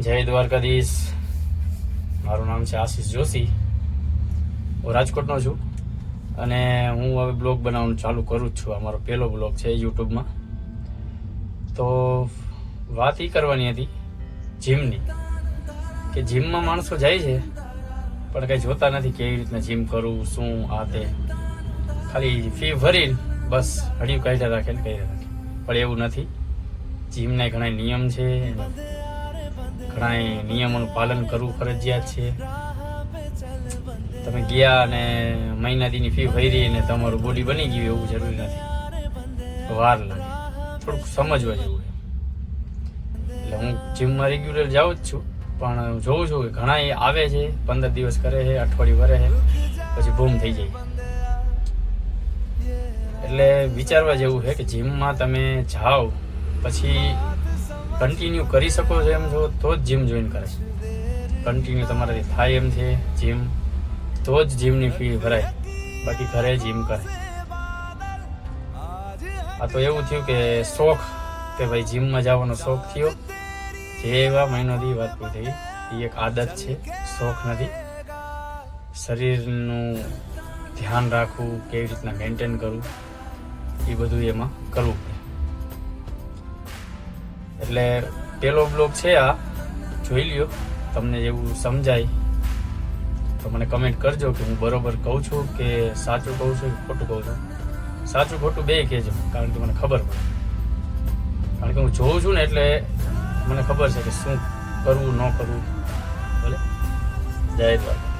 જય દ્વારકાધીશ. મારું નામ છે આશીષ જોશી. હું રાજકોટનો છું અને હું હવે બ્લોગ બનાવવાનું ચાલુ કરું જ છું. આ મારો પહેલો બ્લોગ છે યુટ્યુબમાં. તો વાત એ કરવાની હતી જીમની, કે જીમમાં માણસો જાય છે પણ કંઈ જોતા નથી કેવી રીતના જીમ કરવું, શું આ તે. ખાલી ફી ભરીને બસ હડિયું કાઢ્યા રાખે ને કાઢ્યા રાખે. પણ એવું નથી. જીમના ઘણા નિયમ છે, ઘણા નિયમોનું પાલન કરવું ફરજિયાત છે. તમે ગયા અને મહિના દીની ફી ભરી અને તમારું બોડી બની ગયું એવું જરૂરી નથી. વાર લાગે, થોડુંક સમજવા જેવું. એટલે હું જીમમાં રેગ્યુલર જાઉં જ છું, પણ જોઉં છું કે ઘણા એ આવે છે, 15 દિવસ કરે છે, અઠવાડિયું કરે છે, પછી બૂમ થઈ જાય. એટલે વિચારવા જેવું છે કે જીમમાં તમે જાઓ પછી કન્ટિન્યુ કરી શકો છો એમ છો તો જ જીમ જોઈન કરે. કન્ટિન્યુ તમારાથી થાય એમ છે જીમ તો જ જીમની ફી ભરાય, બાકી ઘરે જીમ કરે. આ તો એવું થયું કે શોખ, કે ભાઈ જીમમાં જવાનો શોખ થયો, જે એવા મહિનોથી વાત પૂરી થઈ. એ એક આદત છે, શોખ નથી. શરીરનું ધ્યાન રાખવું, કેવી રીતના મેન્ટેન કરવું, એ બધું એમાં કરવું પડે. એટલે પહેલો બ્લોગ છે આ, જોઈ લ્યો. તમને જેવું સમજાય તો મને કમેન્ટ કરજો કે હું બરોબર કહું છું કે સાચું કહું છું કે ખોટું કહું છું. સાચું ખોટું બે કહેજો, કારણ કે મને ખબર પડે. કારણ કે હું જોઉં છું ને એટલે મને ખબર છે કે શું કરવું ન કરવું. ભલે. જય દ્વારકા.